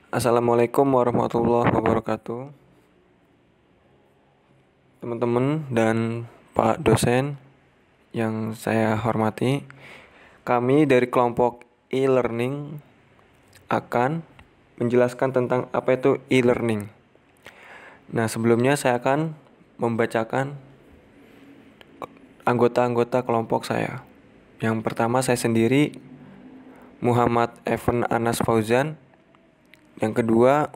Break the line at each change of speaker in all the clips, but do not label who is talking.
Assalamualaikum warahmatullahi wabarakatuh. Teman-teman dan Pak dosen yang saya hormati, kami dari kelompok e-learning akan menjelaskan tentang apa itu e-learning. Nah, sebelumnya saya akan membacakan anggota-anggota kelompok saya. Yang pertama saya sendiri, Muhammad Evan Anas Fauzan. Yang kedua,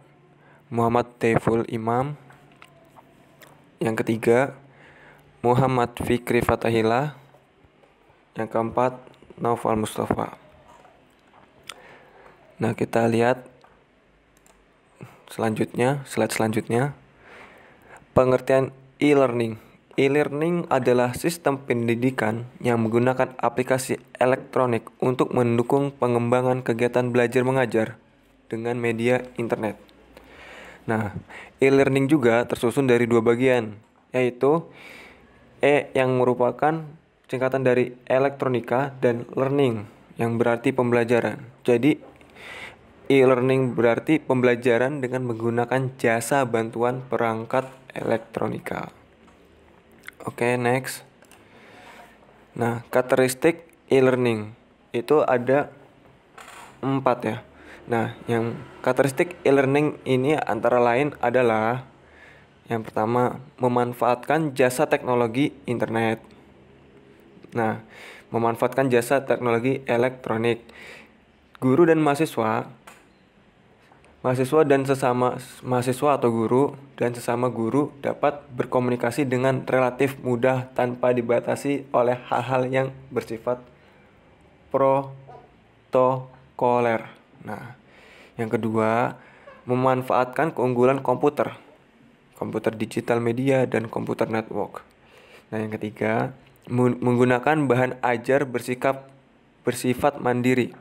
Muhammad Taiful Imam. Yang ketiga, Muhammad Fikri Fatahillah. Yang keempat, Naufal Mustafa. Nah, kita lihat slide selanjutnya. Pengertian e-learning. E-learning adalah sistem pendidikan yang menggunakan aplikasi elektronik untuk mendukung pengembangan kegiatan belajar mengajar dengan media internet. Nah, e-learning juga tersusun dari dua bagian, yaitu E yang merupakan singkatan dari elektronika dan learning yang berarti pembelajaran. Jadi, e-learning berarti pembelajaran dengan menggunakan jasa bantuan perangkat elektronika. Oke, next. Nah, karakteristik e-learning itu ada 4 ya. Nah, yang karakteristik e-learning ini antara lain adalah yang pertama, memanfaatkan jasa teknologi internet. Nah, memanfaatkan jasa teknologi elektronik. Guru dan mahasiswa dan sesama mahasiswa atau guru dan sesama guru dapat berkomunikasi dengan relatif mudah tanpa dibatasi oleh hal-hal yang bersifat protokoler. Nah, yang kedua, memanfaatkan keunggulan komputer digital media, dan komputer network. Nah, yang ketiga, menggunakan bahan ajar bersifat mandiri.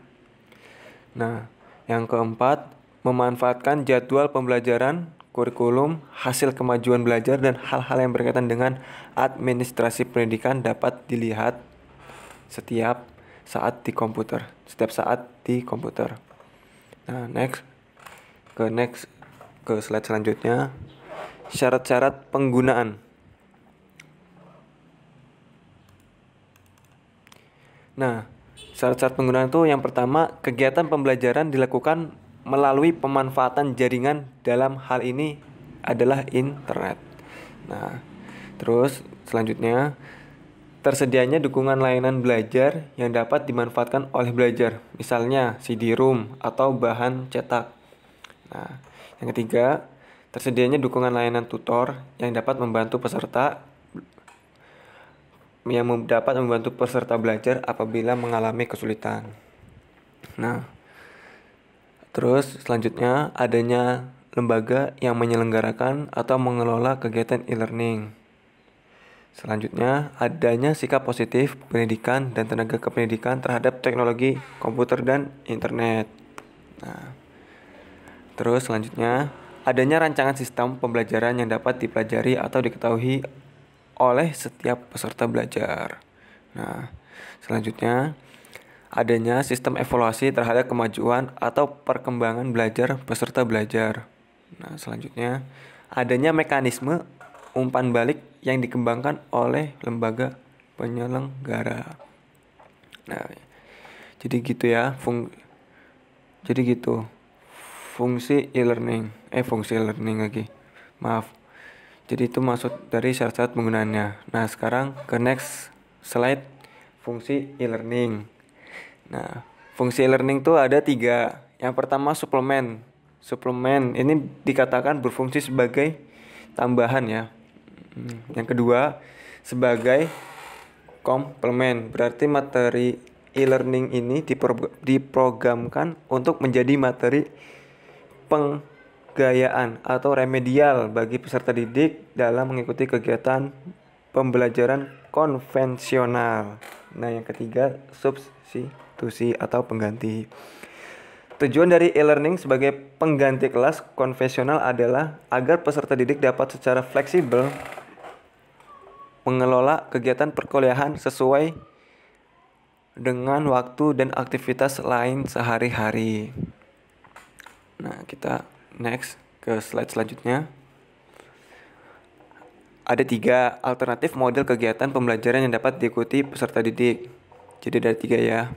Nah, yang keempat, memanfaatkan jadwal pembelajaran, kurikulum, hasil kemajuan belajar, dan hal-hal yang berkaitan dengan administrasi pendidikan dapat dilihat setiap saat di komputer. Nah, next ke slide selanjutnya. Syarat-syarat penggunaan. Nah, syarat-syarat penggunaan itu yang pertama, kegiatan pembelajaran dilakukan melalui pemanfaatan jaringan, dalam hal ini adalah internet. Nah, terus selanjutnya, tersedianya dukungan layanan belajar yang dapat dimanfaatkan oleh belajar, misalnya CD-ROM atau bahan cetak. Nah, yang ketiga, tersedianya dukungan layanan tutor yang dapat membantu peserta belajar apabila mengalami kesulitan. Nah, terus selanjutnya adanya lembaga yang menyelenggarakan atau mengelola kegiatan e-learning. Selanjutnya, adanya sikap positif pendidikan dan tenaga kependidikan terhadap teknologi komputer dan internet. Nah, terus selanjutnya, adanya rancangan sistem pembelajaran yang dapat dipelajari atau diketahui oleh setiap peserta belajar. Nah, selanjutnya, adanya sistem evaluasi terhadap kemajuan atau perkembangan belajar peserta belajar. Nah, selanjutnya, adanya mekanisme umpan balik yang dikembangkan oleh lembaga penyelenggara. Nah, jadi gitu ya, fungsi e-learning lagi. Maaf. Jadi itu maksud dari syarat-syarat penggunaannya. Nah, sekarang ke next slide, fungsi e-learning. Nah, fungsi e-learning itu ada 3. Yang pertama, suplemen. Suplemen ini dikatakan berfungsi sebagai tambahan ya. Yang kedua, sebagai komplement. Berarti materi e-learning ini diprogramkan untuk menjadi materi penggayaan atau remedial bagi peserta didik dalam mengikuti kegiatan pembelajaran konvensional. Nah, yang ketiga, substitusi atau pengganti. Tujuan dari e-learning sebagai pengganti kelas konvensional adalah agar peserta didik dapat secara fleksibel mengelola kegiatan perkuliahan sesuai dengan waktu dan aktivitas lain sehari-hari. Nah, kita next ke slide selanjutnya. Ada 3 alternatif model kegiatan pembelajaran yang dapat diikuti peserta didik. Jadi ada 3 ya.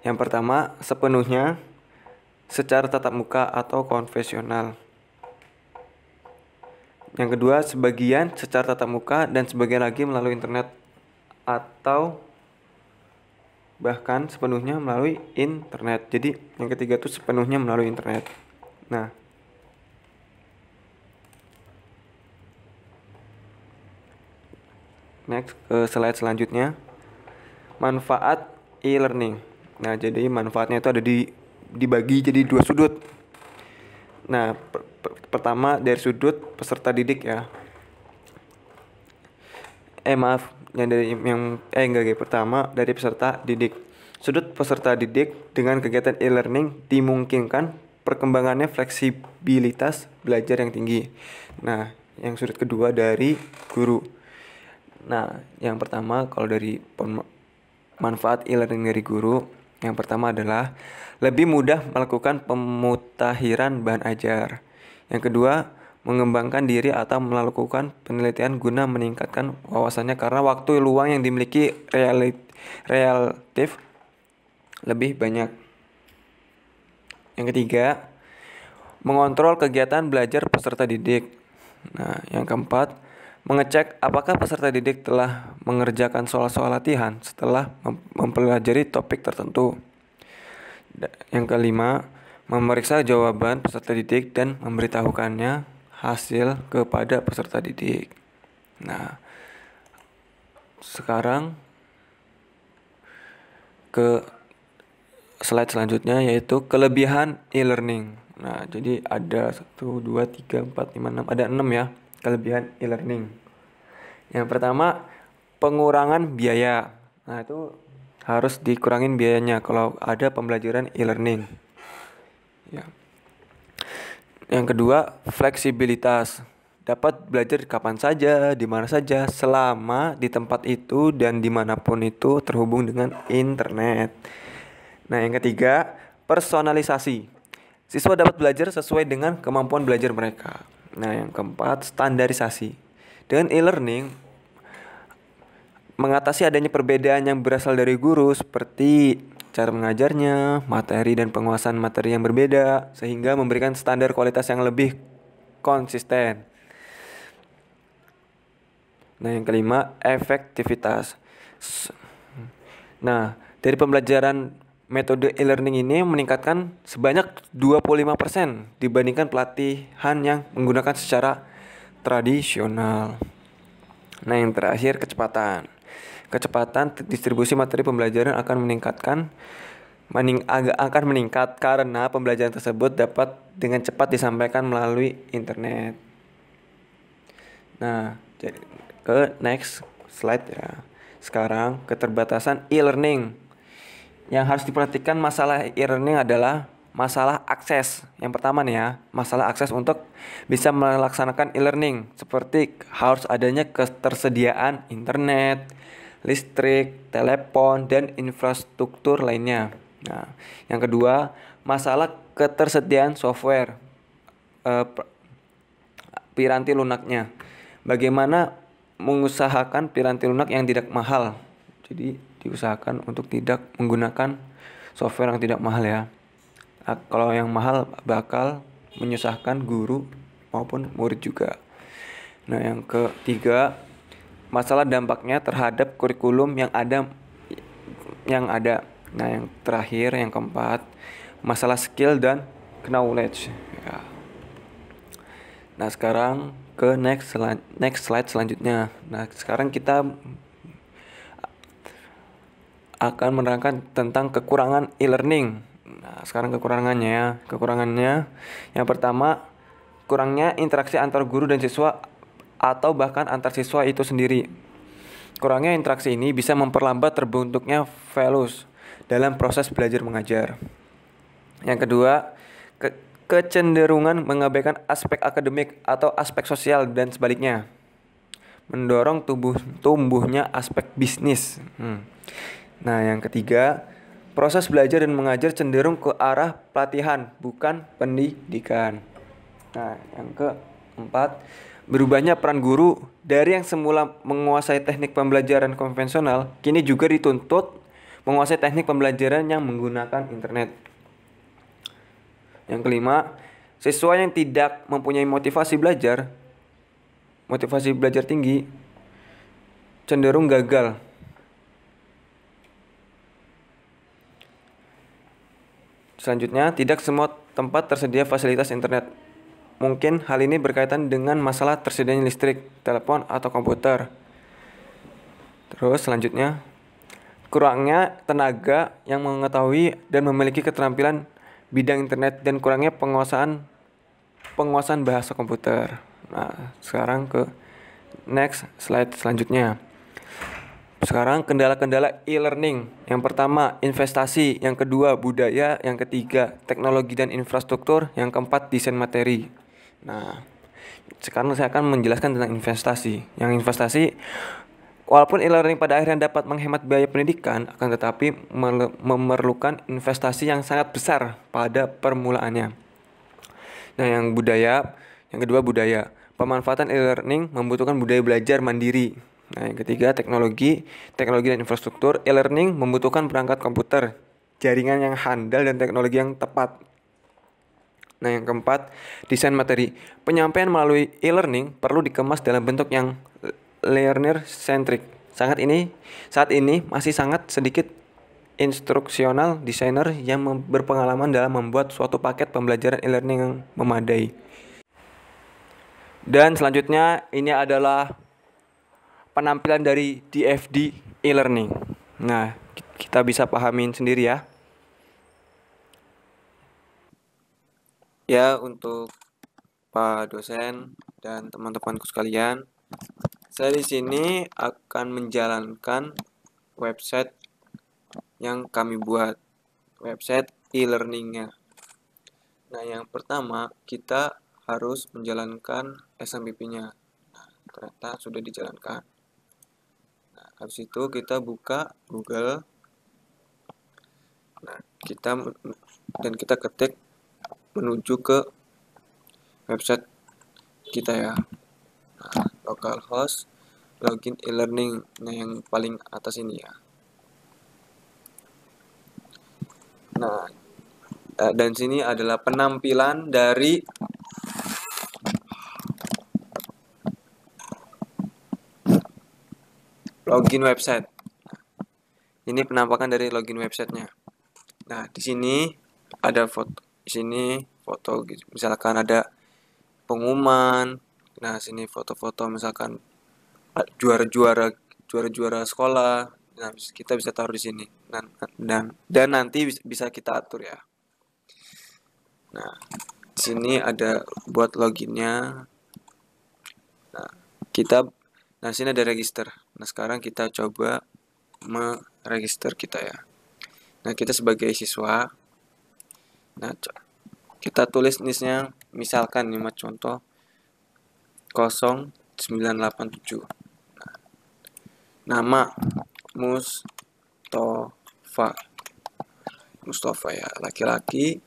Yang pertama, sepenuhnya secara tatap muka atau konvensional. Yang kedua, sebagian secara tatap muka dan sebagian lagi melalui internet atau bahkan sepenuhnya melalui internet. Jadi yang ketiga itu sepenuhnya melalui internet. Nah, next ke slide selanjutnya. Manfaat e-learning. Nah, jadi manfaatnya itu ada dibagi jadi 2 sudut. Nah, pertama dari sudut peserta didik ya. Pertama dari peserta didik. Sudut peserta didik dengan kegiatan e-learning dimungkinkan perkembangannya fleksibilitas belajar yang tinggi. Nah, yang sudut kedua dari guru. Nah, yang pertama kalau dari manfaat e-learning dari guru, yang pertama adalah lebih mudah melakukan pemutakhiran bahan ajar. Yang kedua, mengembangkan diri atau melakukan penelitian guna meningkatkan wawasannya karena waktu luang yang dimiliki relatif lebih banyak. Yang ketiga, mengontrol kegiatan belajar peserta didik. Nah, yang keempat, mengecek apakah peserta didik telah mengerjakan soal-soal latihan setelah mempelajari topik tertentu. Yang kelima, memeriksa jawaban peserta didik dan memberitahukannya hasil kepada peserta didik. Nah, sekarang ke slide selanjutnya yaitu kelebihan e-learning. Nah, jadi ada 1, 2, 3, 4, 5, 6. Ada 6 ya kelebihan e-learning. Yang pertama, pengurangan biaya. Nah, itu harus dikurangin biayanya kalau ada pembelajaran e-learning. Ya. Yang kedua, fleksibilitas. Dapat belajar kapan saja, di mana saja, selama di tempat itu dan dimanapun itu terhubung dengan internet. Nah, yang ketiga, personalisasi. Siswa dapat belajar sesuai dengan kemampuan belajar mereka. Nah, yang keempat, standarisasi. Dengan e-learning, mengatasi adanya perbedaan yang berasal dari guru seperti cara mengajarnya, materi dan penguasaan materi yang berbeda, sehingga memberikan standar kualitas yang lebih konsisten. Nah, yang kelima, efektivitas. Nah, dari pembelajaran metode e-learning ini meningkatkan sebanyak 25% dibandingkan pelatihan yang menggunakan secara tradisional. Nah, yang terakhir, kecepatan. Kecepatan distribusi materi pembelajaran akan meningkat karena pembelajaran tersebut dapat dengan cepat disampaikan melalui internet. Nah, jadi ke next slide ya. Sekarang keterbatasan e-learning. Yang harus diperhatikan masalah e-learning adalah masalah akses. Yang pertama nih ya, masalah akses untuk bisa melaksanakan e-learning seperti harus adanya ketersediaan internet, listrik, telepon, dan infrastruktur lainnya. Nah, yang kedua, masalah ketersediaan software piranti lunaknya. Bagaimana mengusahakan piranti lunak yang tidak mahal? Jadi diusahakan untuk tidak menggunakan software yang tidak mahal ya. Kalau yang mahal bakal menyusahkan guru maupun murid juga. Nah, yang ketiga, masalah dampaknya terhadap kurikulum yang ada. Nah, yang terakhir, yang keempat, masalah skill dan knowledge ya. Nah, sekarang ke next slide selanjutnya. Nah, sekarang kita akan menerangkan tentang kekurangan e-learning. Nah, sekarang kekurangannya yang pertama, kurangnya interaksi antar guru dan siswa atau bahkan antar siswa itu sendiri. Kurangnya interaksi ini bisa memperlambat terbentuknya values dalam proses belajar mengajar. Yang kedua, kecenderungan mengabaikan aspek akademik atau aspek sosial dan sebaliknya. Mendorong tumbuhnya aspek bisnis. Nah, yang ketiga, Proses belajar dan mengajar cenderung ke arah pelatihan, bukan pendidikan. Nah, yang keempat, berubahnya peran guru dari yang semula menguasai teknik pembelajaran konvensional, kini juga dituntut menguasai teknik pembelajaran yang menggunakan internet. Yang kelima, siswa yang tidak mempunyai motivasi belajar tinggi, cenderung gagal. Selanjutnya, tidak semua tempat tersedia fasilitas internet. Mungkin hal ini berkaitan dengan masalah tersedianya listrik, telepon, atau komputer. Terus selanjutnya, kurangnya tenaga yang mengetahui dan memiliki keterampilan bidang internet dan kurangnya penguasaan bahasa komputer. Nah, sekarang ke next slide selanjutnya. Sekarang kendala-kendala e-learning. Yang pertama, investasi. Yang kedua, budaya. Yang ketiga, teknologi dan infrastruktur. Yang keempat, desain materi. Nah, sekarang saya akan menjelaskan tentang investasi. Yang investasi, walaupun e-learning pada akhirnya dapat menghemat biaya pendidikan, akan tetapi memerlukan investasi yang sangat besar pada permulaannya. Nah, yang kedua budaya. Pemanfaatan e-learning membutuhkan budaya belajar mandiri. Nah, yang ketiga teknologi dan infrastruktur. E-learning membutuhkan perangkat komputer, jaringan yang handal dan teknologi yang tepat. Nah, yang keempat, desain materi. Penyampaian melalui e-learning perlu dikemas dalam bentuk yang learner centric. Saat ini masih sangat sedikit instruksional designer yang berpengalaman dalam membuat suatu paket pembelajaran e-learning yang memadai. Dan selanjutnya ini adalah penampilan dari DFD e-learning. Nah, kita bisa pahamin sendiri ya. Ya, untuk Pak dosen dan teman-temanku sekalian, saya di sini akan menjalankan website yang kami buat, website e-learningnya. Nah, yang pertama kita harus menjalankan SMPP-nya. Nah, ternyata sudah dijalankan. Nah, habis itu kita buka Google. Nah, kita ketik menuju ke website kita ya. Nah, localhost login e-learning. Nah, yang paling atas ini ya. Nah, dan sini adalah penampilan dari login website. Ini penampakan dari login websitenya. Nah, di sini ada foto. Di sini foto, misalkan ada pengumuman. Nah, sini foto-foto misalkan juara-juara sekolah. Nah, kita bisa taruh di sini. Dan nanti bisa kita atur ya. Nah, di sini ada buat loginnya. Nah, sini ada register. Nah, sekarang kita coba meregister kita ya. Nah, kita sebagai siswa. Nah, kita tulis NIS-nya misalkan 5 contoh 0987. Nah, nama Mustafa ya, laki-laki,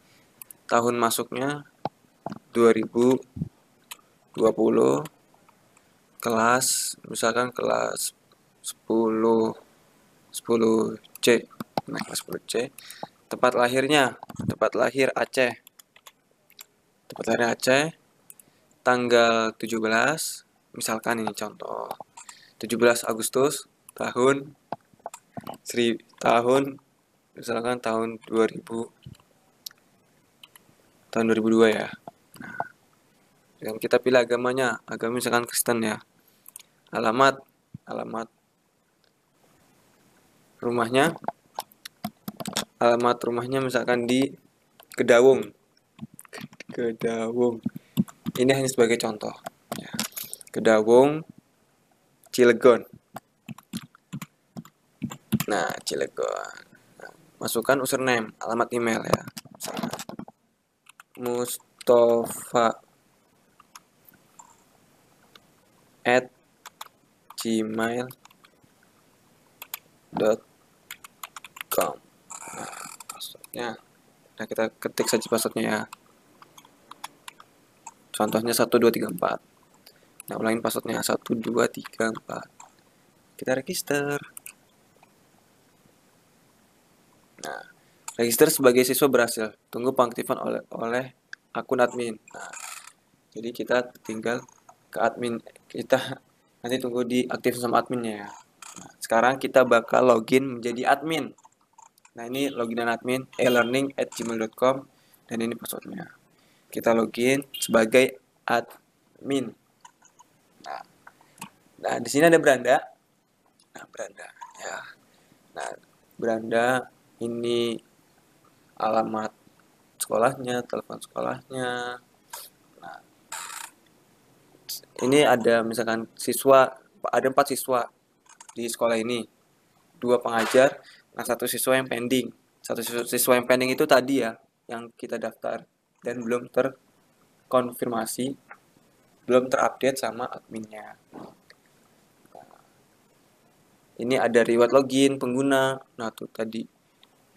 tahun masuknya 2020, kelas misalkan kelas 10C. Nah, kelas 10C. Tempat lahir Aceh. Tanggal 17, misalkan ini contoh 17 Agustus tahun misalkan tahun 2002 ya. Nah, dan kita pilih agama misalkan Kristen ya. Alamat rumahnya misalkan di Kedawung. Ini hanya sebagai contoh ya. Kedawung, Cilegon. Nah, Cilegon. Nah, masukkan username, alamat email ya. Misalkan mustafa@gmail.com. Nah, Ya, nah kita ketik saja passwordnya ya. Contohnya 1234. Nah, ulangin passwordnya 1234. Kita register. Nah, register sebagai siswa berhasil. Tunggu pengaktifan oleh akun admin. Nah, jadi kita tinggal ke admin kita, nanti tunggu diaktif sama adminnya ya. Nah, sekarang kita bakal login menjadi admin. Nah, ini loginan admin elearning@gmail.com dan ini passwordnya. Kita login sebagai admin. Nah, di sini ada beranda. Nah, beranda ya. Nah, beranda ini alamat sekolahnya, telepon sekolahnya. Nah, ini ada misalkan siswa, ada 4 siswa di sekolah ini, 2 pengajar, nah 1 siswa yang pending. 1 siswa yang pending itu tadi ya, yang kita daftar dan belum terkonfirmasi, belum terupdate sama adminnya. Ini ada reward login pengguna. Nah, tuh tadi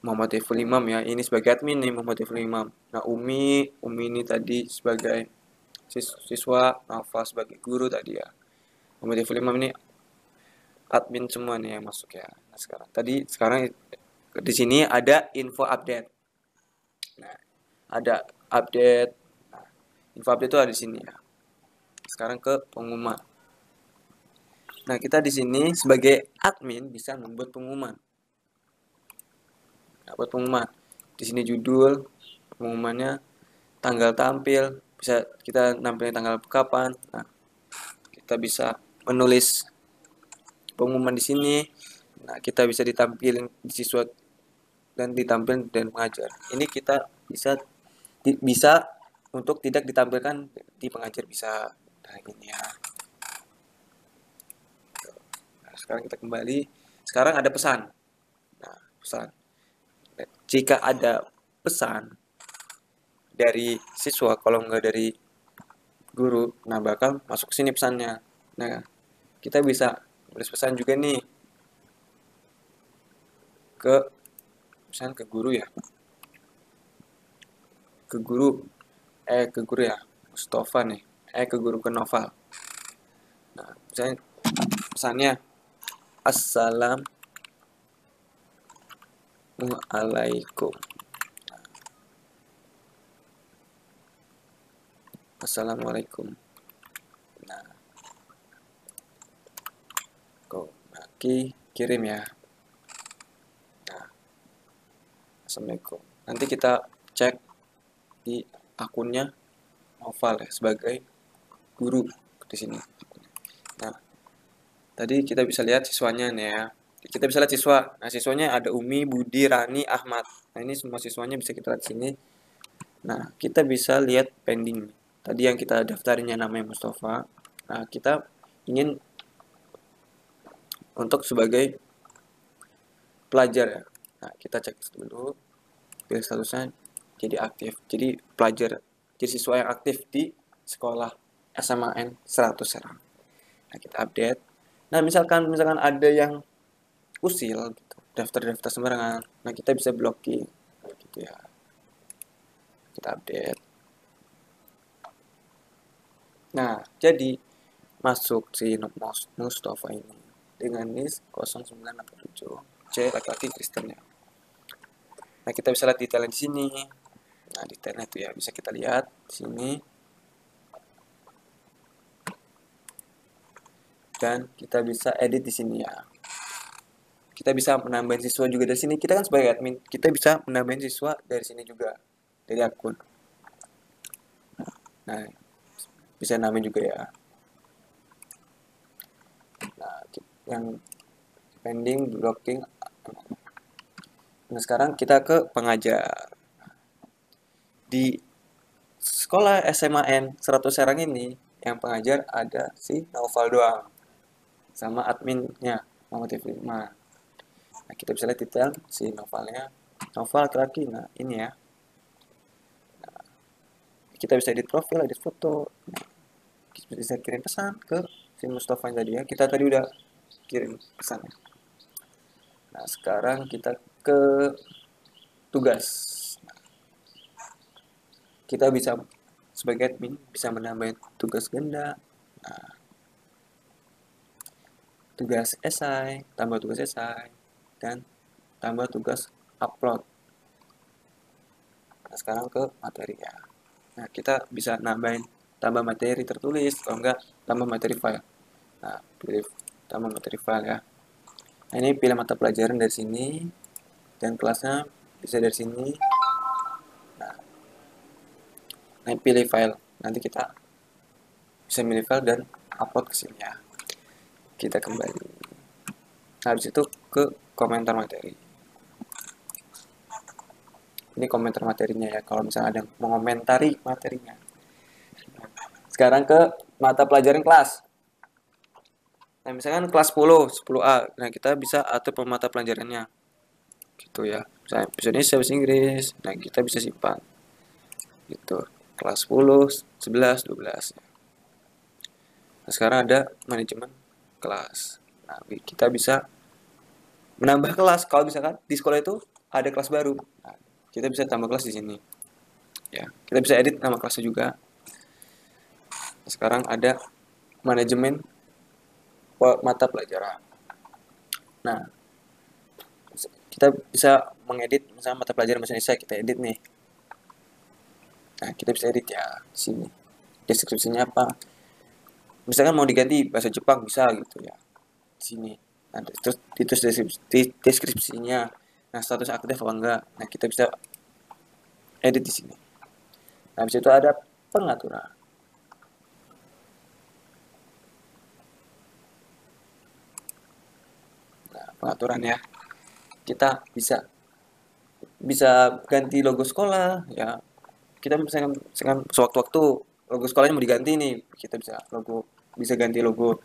Muhammad Iful Imam ya. Ini sebagai admin nih Muhammad Iful Imam. Nah, Umi ini tadi sebagai siswa, Nafa sebagai guru tadi ya. Muhammad Iful Imam ini admin semua nih yang masuk ya. Nah, sekarang di sini ada info update. Nah, ada update. Nah, info update itu ada di sini ya. Sekarang ke pengumuman. Nah, kita di sini sebagai admin bisa membuat pengumuman. Nah, buat pengumuman. Di sini judul pengumumannya, tanggal tampil, bisa kita nampilin tanggal kapan. Nah, kita bisa menulis pengumuman di sini. Nah, kita bisa ditampilin di siswa dan ditampilkan dan pengajar. Ini kita bisa untuk tidak ditampilkan di pengajar bisa. Nah, ini ya. Nah, sekarang kita kembali. Sekarang ada pesan. Nah, pesan. Jika ada pesan dari siswa, kalau nggak dari guru, nah bakal masuk ke sini pesannya. Nah, kita bisa tulis pesan juga nih ke misalnya ke guru ya. Ke guru ya. Mustafa nih. Ke guru ke Noval. Nah, misalnya pesannya Assalamualaikum. Assalamualaikum. Nah, kirim ya. Nah, Assalamualaikum. Nanti kita cek di akunnya Noval ya sebagai guru di sini. Nah, tadi kita bisa lihat siswanya nih ya. Kita bisa lihat siswa. Nah, siswanya ada Umi, Budi, Rani, Ahmad. Nah, ini semua siswanya bisa kita lihat di sini. Nah, kita bisa lihat pending. Tadi yang kita daftarnya namanya Mustafa. Nah, kita ingin untuk sebagai pelajar ya. Nah, kita cek dulu. Pilih statusnya jadi aktif. Jadi pelajar, jadi siswa yang aktif di sekolah SMAN 100 Serang. Nah, kita update. Nah, misalkan ada yang usil gitu, daftar sembarangan. Nah, kita bisa blocking gitu ya. Kita update. Nah, jadi masuk si Mustafa ini dengan NIS 0987 C laki-laki Kristen ya. Nah, kita bisa lihat detailnya di sini. Nah, detailnya itu ya bisa kita lihat di sini. Dan kita bisa edit di sini ya. Kita bisa menambahin siswa juga dari sini. Kita kan sebagai admin, kita bisa menambahin siswa dari sini juga, dari akun. Nah, bisa nambahin juga ya. Nah, yang pending, blocking. Nah, sekarang kita ke pengajar. Di sekolah SMAN 100 Serang ini, yang pengajar ada si Naufal doang. Sama adminnya, Muhammad Ifliman. Nah, kita bisa lihat detail si Novalnya. Noval laki-laki, nah ini ya. Nah, kita bisa edit profil, edit foto. Nah, kita bisa kirim pesan ke si Mustafa yang tadi ya. Kita tadi udah kirim pesan. Nah, sekarang kita ke tugas. kita bisa sebagai admin bisa menambah tugas ganda, nah, tugas esai, tambah tugas esai, dan tambah tugas upload. Nah, sekarang ke materi ya. Nah, kita bisa nambahin tambah materi tertulis, kalau enggak tambah materi file. Nah, pilih tambah materi file ya. Nah, ini pilih mata pelajaran dari sini, dan kelasnya bisa dari sini. Nah, pilih file. Nanti kita bisa milih file dan upload ke sini ya. Kita kembali. Nah, habis itu ke komentar materi. Ini komentar materinya ya, kalau misalnya ada yang mengomentari materinya. Sekarang ke mata pelajaran kelas. Nah, misalkan kelas 10, 10A. Nah, kita bisa atur mata pelajarannya. Gitu ya. Misalnya bahasa Indonesia, bahasa Inggris. Nah, kita bisa simpan. Gitu. Kelas 10, 11, 12. Nah, sekarang ada manajemen kelas. Nah, kita bisa menambah kelas. Kalau misalkan di sekolah itu ada kelas baru. Nah, kita bisa tambah kelas di sini. Ya, kita bisa edit nama kelasnya juga. Nah, sekarang ada manajemen mata pelajaran. Nah, kita bisa mengedit misalnya mata pelajaran bahasa Indonesia, kita edit nih. Nah, kita bisa edit ya di sini. Deskripsinya apa? Misalkan mau diganti bahasa Jepang bisa gitu ya. Di sini. Nah, terus itu deskripsinya. Nah, status aktif apa enggak? Nah, kita bisa edit di sini. Nah, habis itu ada pengaturan. Nah, pengaturan ya. Kita bisa ganti logo sekolah ya. Kita misalkan sewaktu-waktu logo sekolahnya mau diganti nih, kita bisa ganti logo.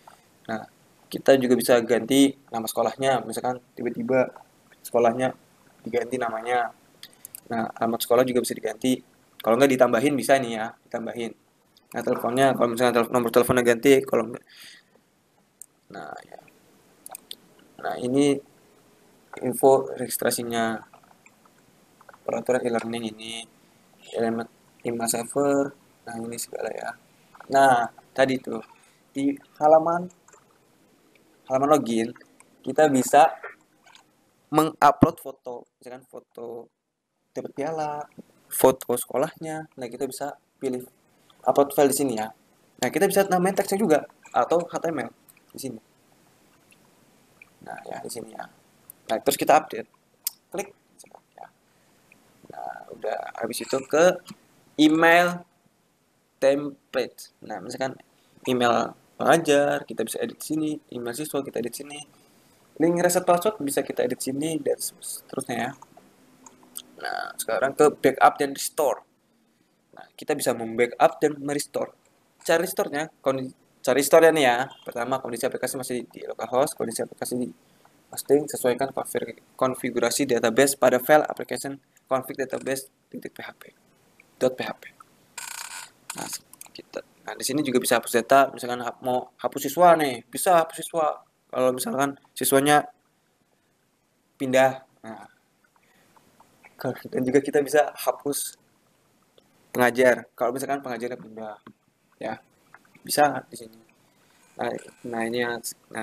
Nah, kita juga bisa ganti nama sekolahnya, misalkan tiba-tiba sekolahnya diganti namanya. Nah, alamat sekolah juga bisa diganti. Kalau nggak ditambahin bisa nih ya, ditambahin. Nah, teleponnya kalau misalnya nomor teleponnya ganti, kalau nggak, nah ya. Nah, ini info registrasinya, peraturan e-learning ini, elemen email server, nah ini segala ya. Nah, tadi tuh di halaman login kita bisa mengupload foto, misalkan foto dapat piala, foto sekolahnya. Nah, kita bisa pilih upload file di sini ya. Nah, kita bisa namain teksnya juga atau HTML di sini. Nah, ya di sini ya. Nah, terus kita update. Klik ya. Nah, udah habis itu ke email template. Nah, misalkan email pengajar, kita bisa edit sini, email siswa kita edit sini. Link reset password bisa kita edit sini dan seterusnya ya. Nah, sekarang ke backup dan restore. Nah, kita bisa membackup dan merestore. Cara restore-nya, cara restore-nya nih ya. Pertama, kondisi aplikasi masih di localhost, kondisi aplikasi di hosting, sesuaikan konfigurasi database pada file application config database .php. Nah, nah, di sini juga bisa hapus data, misalkan mau hapus siswa nih, bisa hapus siswa. Kalau misalkan siswanya pindah. Nah, dan juga kita bisa hapus pengajar. Kalau misalkan pengajarnya pindah, ya bisa di sini. Nah, nah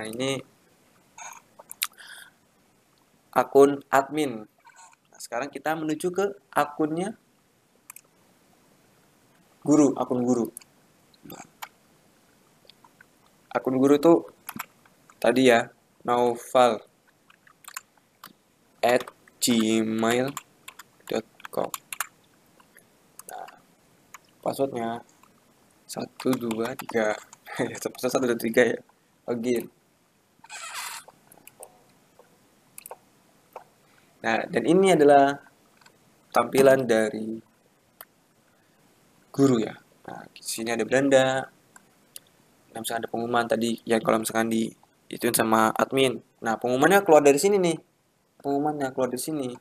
ini akun admin. Nah, sekarang kita menuju ke akunnya guru, akun guru. Nah, akun guru tuh tadi ya, naufal at gmail.com. Nah, passwordnya 123 123 ya, login. Nah, dan ini adalah tampilan dari guru ya. Nah, di sini ada beranda. Nah, misalkan ada pengumuman tadi yang kalau misalkan di ituin sama admin. Nah, pengumumannya keluar dari sini nih. Pengumumannya keluar dari sini.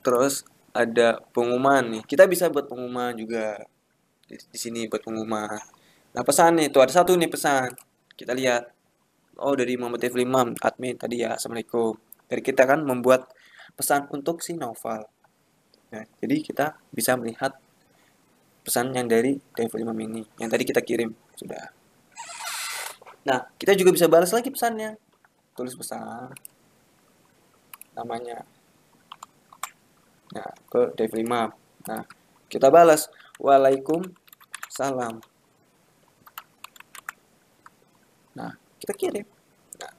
Terus ada pengumuman nih. Kita bisa buat pengumuman juga di sini buat pengumuman. Nah, pesan nih, tuh ada satu nih pesan. Kita lihat. Oh, dari Muhammad Ifli Imam, admin tadi ya. Assalamualaikum. Dari kita kan membuat pesan untuk si Naufal. Nah, jadi kita bisa melihat pesan yang dari Dev5 ini yang tadi kita kirim sudah. Nah, kita juga bisa balas lagi pesannya. Tulis pesan namanya. Nah, ke Dev5. Nah, kita balas Waalaikumsalam. Nah, kita kirim. Nah,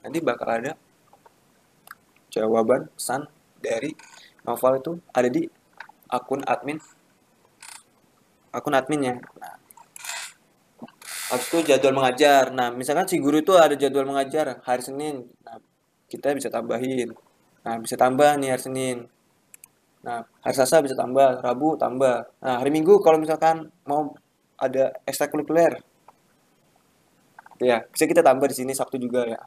nanti bakal ada jawaban pesan dari Noval itu ada di akun adminnya. Nah, habis itu jadwal mengajar. Nah, misalkan si guru itu ada jadwal mengajar hari Senin. Nah, kita bisa tambahin. Nah, bisa tambah nih hari Senin. Nah, hari Selasa bisa tambah, Rabu tambah. Nah, hari Minggu kalau misalkan mau ada ekstrakurikuler, ya bisa kita tambah di sini Sabtu juga ya.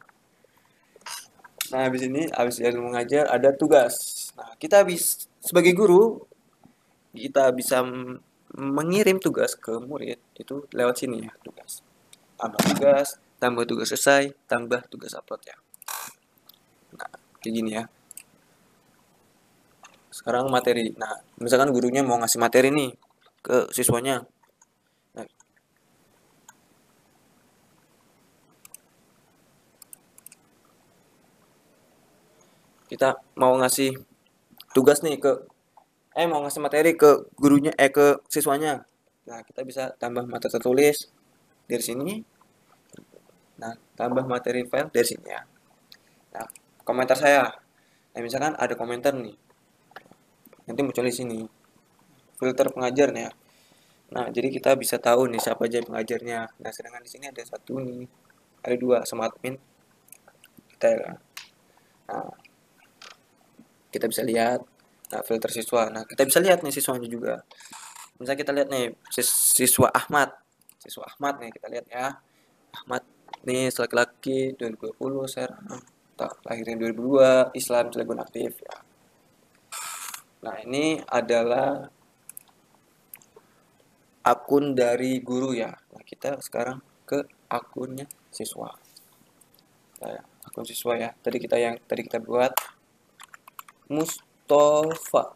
Nah, habis ini habis jadwal mengajar ada tugas. Nah, kita habis sebagai guru kita bisa mengirim tugas ke murid itu lewat sini ya tugas. Tambah tugas selesai, tambah tugas upload ya. Nah, kayak gini ya. Sekarang materi. Nah, misalkan gurunya mau ngasih materi nih ke siswanya. Nah, kita mau ngasih tugas nih mau ngasih materi ke gurunya ke siswanya. Nah, kita bisa tambah materi tertulis dari sini. Nah, tambah materi file dari sini ya. Nah, komentar saya. Nah, misalkan ada komentar nih. Nanti muncul di sini. Filter pengajarnya. Nah, jadi kita bisa tahu nih siapa aja pengajarnya. Nah, sedangkan di sini ada satu nih. Ada dua sama admin. Nah, kita bisa lihat. Nah, filter siswa. Nah, kita bisa lihat nih siswanya juga. Misalnya kita lihat nih siswa Ahmad. Siswa Ahmad nih kita lihat ya. Ahmad nih laki-laki 2020 lahirnya 2002 Islam Cilegon aktif ya. Nah, ini adalah akun dari guru ya. Nah, kita sekarang ke akunnya siswa. Nah, akun siswa ya. Tadi kita buat Mustafa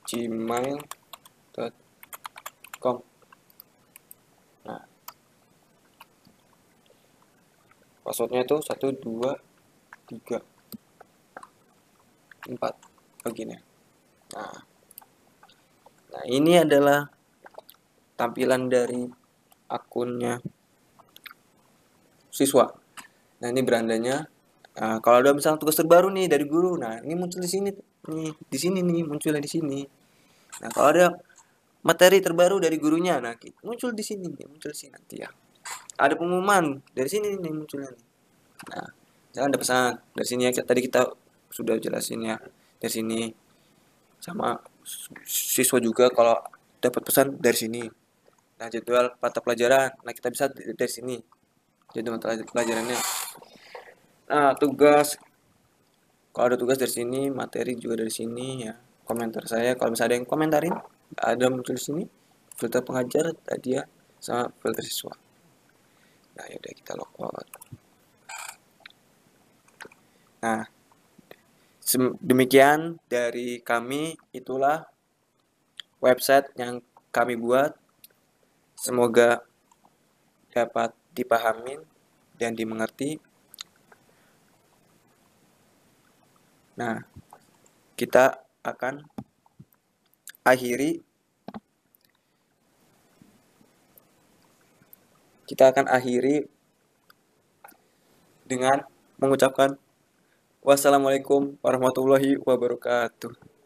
@gmail.com. Nah, passwordnya itu 1234 begini. Nah, ini adalah tampilan dari akunnya siswa. Nah, ini berandanya. Nah, kalau ada misalnya tugas terbaru nih dari guru, nah ini muncul di sini nih, munculnya di sini. Nah, kalau ada materi terbaru dari gurunya, nah muncul di sini, nanti ya. Ada pengumuman dari sini nih munculnya. Nah, jangan ada pesan dari sini ya. Tadi kita sudah jelasin ya dari sini. Sama siswa juga kalau dapat pesan dari sini. Nah, jadwal mata pelajaran, nah kita bisa dari sini jadwal mata pelajarannya. Nah, tugas kalau ada tugas dari sini, materi juga dari sini ya. Komentar saya kalau misalnya ada yang komentarin, ada muncul di sini. Filter pengajar tadi ya, sama filter siswa. Nah, yaudah kita logout. Nah, demikian dari kami, itulah website yang kami buat. Semoga dapat dipahami dan dimengerti. Nah, kita akan akhiri dengan mengucapkan wassalamualaikum warahmatullahi wabarakatuh.